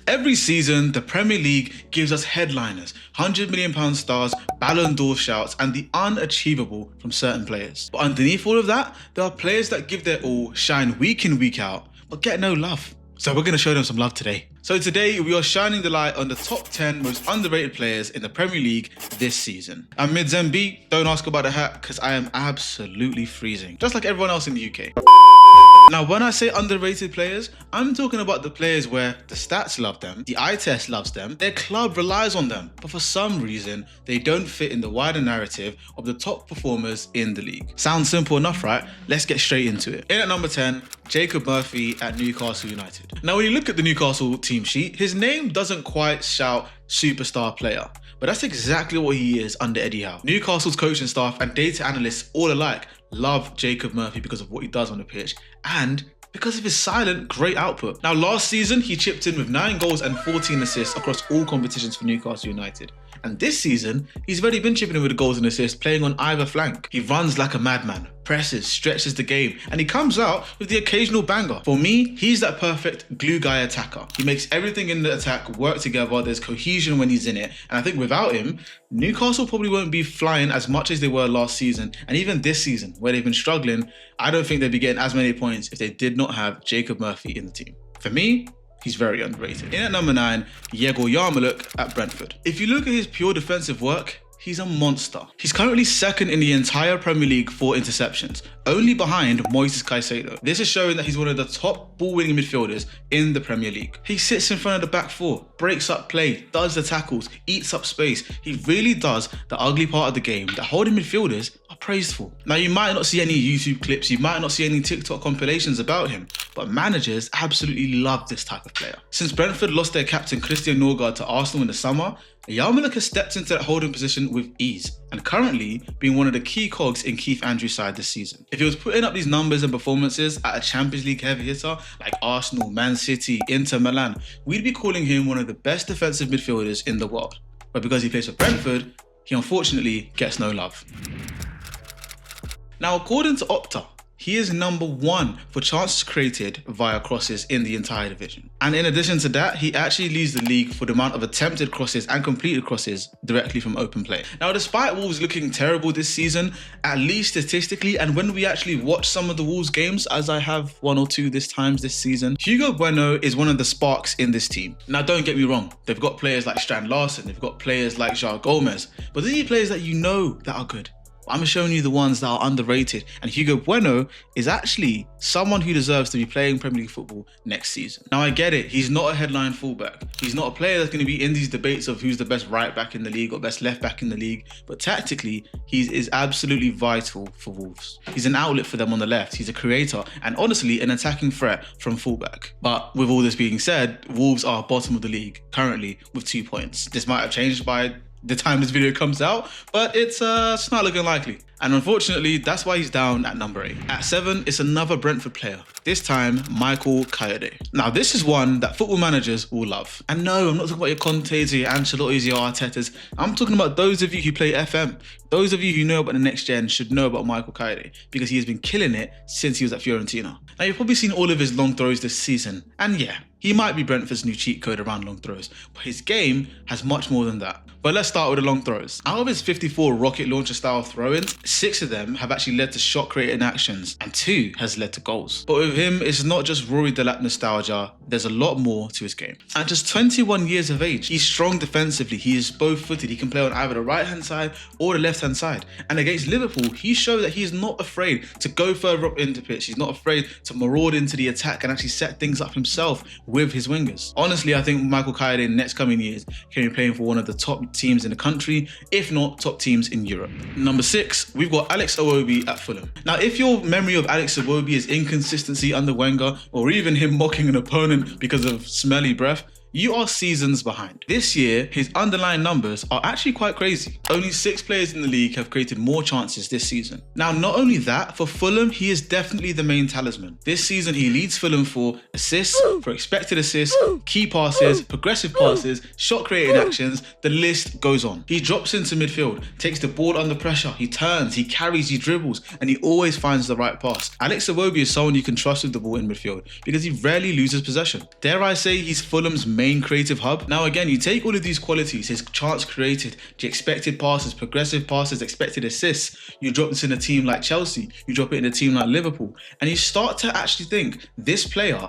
Every season, the Premier League gives us headliners, £100 million stars, Ballon d'Or shouts, and the unachievable from certain players. But underneath all of that, there are players that give their all, shine week in, week out, but get no love. So we're going to show them some love today. So today we are shining the light on the top 10 most underrated players in the Premier League this season. I'm Midz MB, don't ask about the hat because I am absolutely freezing, just like everyone else in the UK. Now, when I say underrated players, I'm talking about the players where the stats love them, the eye test loves them, their club relies on them, but for some reason, they don't fit in the wider narrative of the top performers in the league. Sounds simple enough, right? Let's get straight into it. In at number 10, Jacob Murphy at Newcastle United. Now, when you look at the Newcastle team sheet, his name doesn't quite shout superstar player, but that's exactly what he is under Eddie Howe. Newcastle's coaching staff and data analysts all alike love Jacob Murphy because of what he does on the pitch and because of his silent, great output. Now, last season, he chipped in with 9 goals and 14 assists across all competitions for Newcastle United. And this season, he's already been chipping in with the goals and assists, playing on either flank. He runs like a madman, presses, stretches the game, and he comes out with the occasional banger. For me, he's that perfect glue guy attacker. He makes everything in the attack work together, there's cohesion when he's in it, and I think without him, Newcastle probably won't be flying as much as they were last season, and even this season, where they've been struggling, I don't think they'd be getting as many points if they did not have Jacob Murphy in the team. For me, he's very underrated. In at number 9, Yegor Yarmolenko at Brentford. If you look at his pure defensive work, he's a monster. He's currently second in the entire Premier League for interceptions, only behind Moises Caicedo. This is showing that he's one of the top ball-winning midfielders in the Premier League. He sits in front of the back four, breaks up play, does the tackles, eats up space. He really does the ugly part of the game that holding midfielders are praised for. Now, you might not see any YouTube clips, you might not see any TikTok compilations about him, but managers absolutely love this type of player. Since Brentford lost their captain Christian Norgard to Arsenal in the summer, Yarmolenko has stepped into that holding position with ease and currently being one of the key cogs in Keith Andrews' side this season. If he was putting up these numbers and performances at a Champions League heavy hitter like Arsenal, Man City, Inter Milan, we'd be calling him one of the best defensive midfielders in the world. But because he plays for Brentford, he unfortunately gets no love. Now, according to Opta, he is number 1 for chances created via crosses in the entire division. And in addition to that, he actually leads the league for the amount of attempted crosses and completed crosses directly from open play. Now, despite Wolves looking terrible this season, at least statistically, and when we actually watch some of the Wolves games, as I have 1 or 2 this season, Hugo Bueno is one of the sparks in this team. Now, don't get me wrong, they've got players like Strand Larsen, they've got players like João Gomez, but these are players that you know that are good. I'm showing you the ones that are underrated, and Hugo Bueno is actually someone who deserves to be playing Premier League football next season. Now, I get it, he's not a headline fullback. He's not a player that's going to be in these debates of who's the best right back in the league or best left back in the league, but tactically, he is absolutely vital for Wolves. He's an outlet for them on the left, he's a creator, and honestly, an attacking threat from fullback. But with all this being said, Wolves are bottom of the league currently with 2 points. This might have changed by the time this video comes out, but it's not looking likely. And unfortunately, that's why he's down at number 8. At 7, it's another Brentford player, this time Michael Kayode. Now, this is one that football managers will love. And no, I'm not talking about your Contes, your Ancelottis, your Artetas. I'm talking about those of you who play FM. Those of you who know about the next gen should know about Michael Kayode because he has been killing it since he was at Fiorentina. Now, you've probably seen all of his long throws this season, and yeah, he might be Brentford's new cheat code around long throws, but his game has much more than that. But let's start with the long throws. Out of his 54 rocket launcher style throw-ins, 6 of them have actually led to shot creating actions and 2 has led to goals. But with him, it's not just Rory Delap nostalgia, there's a lot more to his game. At just 21 years of age, he's strong defensively, he is both-footed, he can play on either the right-hand side or the left-hand side. And against Liverpool, he showed that he is not afraid to go further up into pitch, he's not afraid to maraud into the attack and actually set things up himself with his wingers. Honestly, I think Michael Kayode in the next coming years can be playing for one of the top teams in the country, if not top teams in Europe. Number 6, we've got Alex Iwobi at Fulham. Now, if your memory of Alex Iwobi is inconsistency under Wenger, or even him mocking an opponent because of smelly breath, you are seasons behind. This year, his underlying numbers are actually quite crazy. Only 6 players in the league have created more chances this season. Now, not only that, for Fulham, he is definitely the main talisman. This season, he leads Fulham for assists, for expected assists, key passes, progressive passes, shot creating actions, the list goes on. He drops into midfield, takes the ball under pressure, he turns, he carries, he dribbles, and he always finds the right pass. Alex Iwobi is someone you can trust with the ball in midfield because he rarely loses possession. Dare I say he's Fulham's main main creative hub. Now again, you take all of these qualities, his chance created, the expected passes, progressive passes, expected assists, you drop this in a team like Chelsea, you drop it in a team like Liverpool, and you start to actually think this player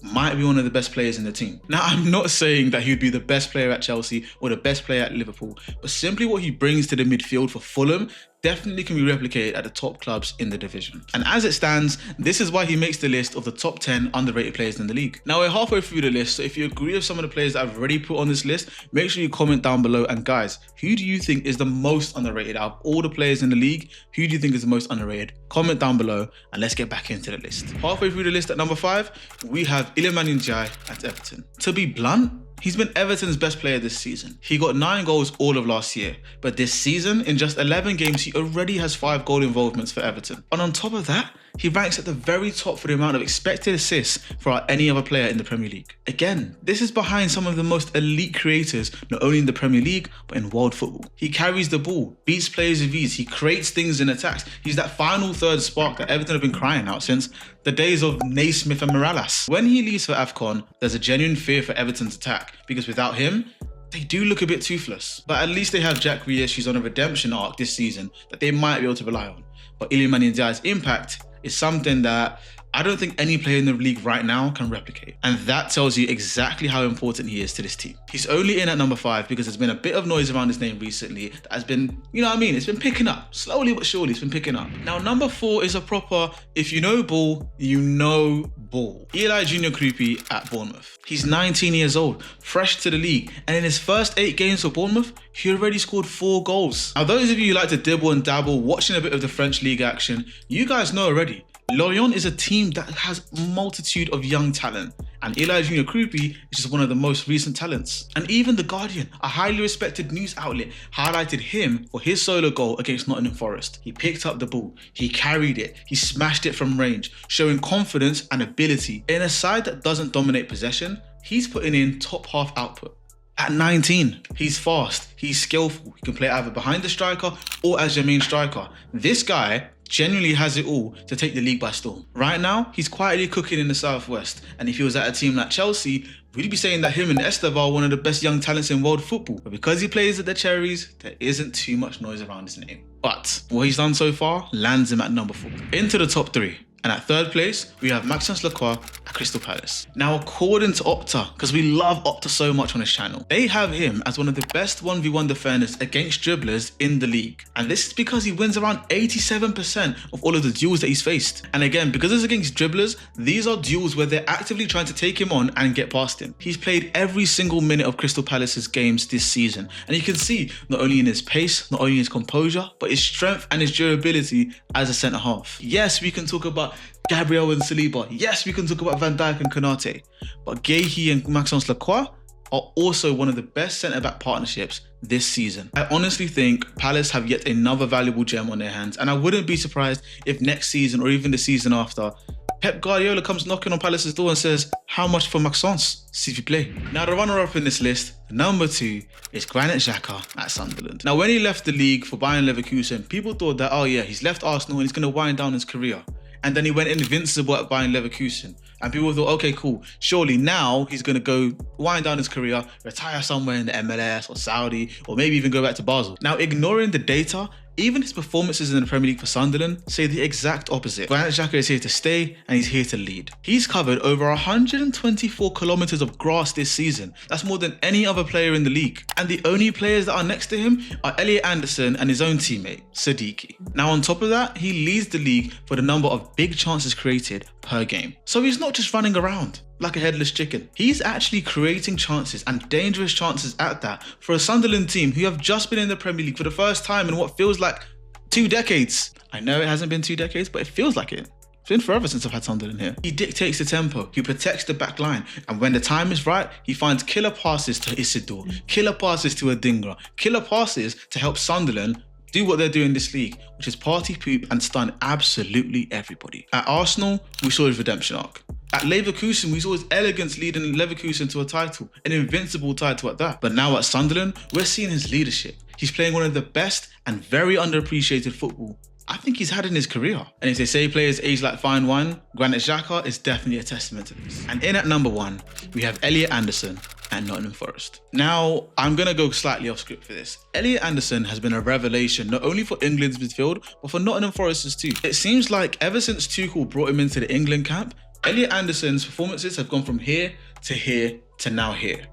might be one of the best players in the team. Now, I'm not saying that he'd be the best player at Chelsea or the best player at Liverpool, but simply what he brings to the midfield for Fulham definitely can be replicated at the top clubs in the division. And as it stands, this is why he makes the list of the top 10 underrated players in the league. Now, we're halfway through the list, so if you agree with some of the players that I've already put on this list, make sure you comment down below. And guys, who do you think is the most underrated out of all the players in the league? Who do you think is the most underrated? Comment down below and let's get back into the list. Halfway through the list at number 5, we have Iliman Ndiaye at Everton. To be blunt, he's been Everton's best player this season. He got 9 goals all of last year, but this season, in just 11 games, he already has 5 goal involvements for Everton. And on top of that, he ranks at the very top for the amount of expected assists for any other player in the Premier League. Again, this is behind some of the most elite creators, not only in the Premier League, but in world football. He carries the ball, beats players with ease, he creates things in attacks. He's that final third spark that Everton have been crying out since the days of Naismith and Morales. When he leaves for AFCON, there's a genuine fear for Everton's attack, because without him, they do look a bit toothless. But at least they have Jack Grealish, who's on a redemption arc this season that they might be able to rely on. But Iliman Ndiaye's impact is something that I don't think any player in the league right now can replicate. And that tells you exactly how important he is to this team. He's only in at number 5 because there's been a bit of noise around his name recently that has been, you know what I mean? It's been picking up. Slowly but surely, it's been picking up. Now, number 4 is a proper, if you know ball, you know ball. Eli Junior Kroupi at Bournemouth. He's 19 years old, fresh to the league, and in his first 8 games for Bournemouth, he already scored 4 goals. Now, those of you who like to dibble and dabble, watching a bit of the French league action, you guys know already, Lorient is a team that has a multitude of young talent, and Eli Junior Kroupi is just one of the most recent talents. And even The Guardian, a highly respected news outlet, highlighted him for his solo goal against Nottingham Forest. He picked up the ball, he carried it, he smashed it from range, showing confidence and ability. In a side that doesn't dominate possession, he's putting in top half output. At 19, he's fast, he's skillful, he can play either behind the striker or as your main striker. This guy genuinely has it all to take the league by storm. Right now, he's quietly cooking in the Southwest, and if he was at a team like Chelsea, we'd be saying that him and Esteval are one of the best young talents in world football. But because he plays at the Cherries, there isn't too much noise around his name. But what he's done so far lands him at number 4. Into the top 3. And at 3rd place, we have Maxence Lacroix at Crystal Palace. Now, according to Opta, because we love Opta so much on this channel, they have him as one of the best 1v1 defenders against dribblers in the league. And this is because he wins around 87% of all of the duels that he's faced. And again, because it's against dribblers, these are duels where they're actively trying to take him on and get past him. He's played every single minute of Crystal Palace's games this season. And you can see not only in his pace, not only in his composure, but his strength and his durability as a centre half. Yes, we can talk about Gabriel and Saliba. Yes, we can talk about Van Dijk and Konate. But Guéhi and Maxence Lacroix are also one of the best centre-back partnerships this season. I honestly think Palace have yet another valuable gem on their hands, and I wouldn't be surprised if next season or even the season after, Pep Guardiola comes knocking on Palace's door and says, "How much for Maxence, s'il vous plaît?" Now, the runner-up in this list, number 2, is Granit Xhaka at Sunderland. Now, when he left the league for Bayern Leverkusen, people thought that, oh yeah, he's left Arsenal and he's going to wind down his career. And then he went invincible at Bayern Leverkusen. And people thought, okay, cool. Surely now he's going to go wind down his career, retire somewhere in the MLS or Saudi, or maybe even go back to Basel. Now, ignoring the data, even his performances in the Premier League for Sunderland say the exact opposite. Granit Xhaka is here to stay and he's here to lead. He's covered over 124 kilometers of grass this season. That's more than any other player in the league. And the only players that are next to him are Elliot Anderson and his own teammate, Sadiki. Now, on top of that, he leads the league for the number of big chances created per game. So he's not just running around like a headless chicken. He's actually creating chances, and dangerous chances at that, for a Sunderland team who have just been in the Premier League for the first time in what feels like 2 decades. I know it hasn't been 2 decades, but it feels like it. It's been forever since I've had Sunderland here. He dictates the tempo, he protects the back line, and when the time is right, he finds killer passes to Isidore, killer passes to Adingra, killer passes to help Sunderland do what they're doing in this league, which is party poop and stun absolutely everybody. At Arsenal, we saw his redemption arc. At Leverkusen, we saw his elegance leading Leverkusen to a title, an invincible title at that. But now at Sunderland, we're seeing his leadership. He's playing one of the best and very underappreciated football I think he's had in his career. And if they say players age like fine wine, Granit Xhaka is definitely a testament to this. And in at number 1, we have Elliot Anderson and Nottingham Forest. Now, I'm going to go slightly off script for this. Elliot Anderson has been a revelation not only for England's midfield, but for Nottingham Forest's too. It seems like ever since Tuchel brought him into the England camp, Elliot Anderson's performances have gone from here to now here.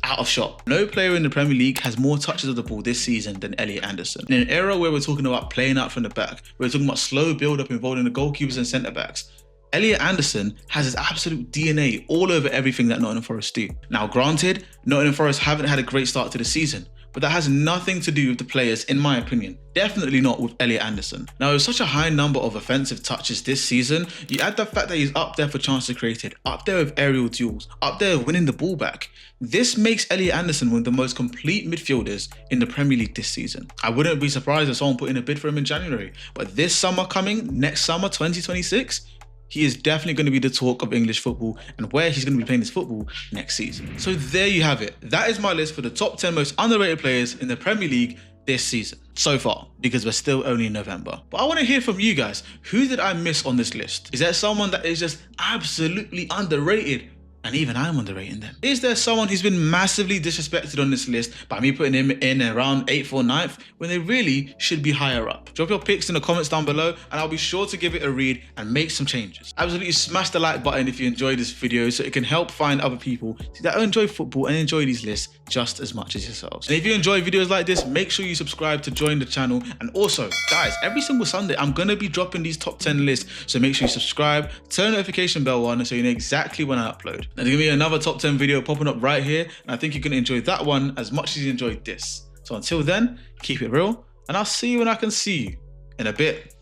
Out of shot. No player in the Premier League has more touches of the ball this season than Elliot Anderson. In an era where we're talking about playing out from the back, we're talking about slow build-up involving the goalkeepers and centre-backs, Elliot Anderson has his absolute DNA all over everything that Nottingham Forest do. Now granted, Nottingham Forest haven't had a great start to the season, but that has nothing to do with the players, in my opinion. Definitely not with Elliot Anderson. Now, with such a high number of offensive touches this season, you add the fact that he's up there for chances created, up there with aerial duels, up there winning the ball back. This makes Elliot Anderson one of the most complete midfielders in the Premier League this season. I wouldn't be surprised if someone put in a bid for him in January, but this summer coming, next summer, 2026, he is definitely going to be the talk of English football and where he's going to be playing his football next season. So there you have it. That is my list for the top 10 most underrated players in the Premier League this season so far, because we're still only in November. But I want to hear from you guys. Who did I miss on this list? Is there someone that is just absolutely underrated? And even I'm underrating them. Is there someone who's been massively disrespected on this list by me putting him in around 8th or 9th when they really should be higher up? Drop your picks in the comments down below and I'll be sure to give it a read and make some changes. Absolutely smash the like button if you enjoyed this video so it can help find other people that enjoy football and enjoy these lists just as much as yourselves. And if you enjoy videos like this, make sure you subscribe to join the channel. And also, guys, every single Sunday, I'm going to be dropping these top 10 lists. So make sure you subscribe, turn the notification bell on so you know exactly when I upload. There's going to be another top 10 video popping up right here, and I think you're going to enjoy that one as much as you enjoyed this. So until then, keep it real, and I'll see you when I can see you in a bit.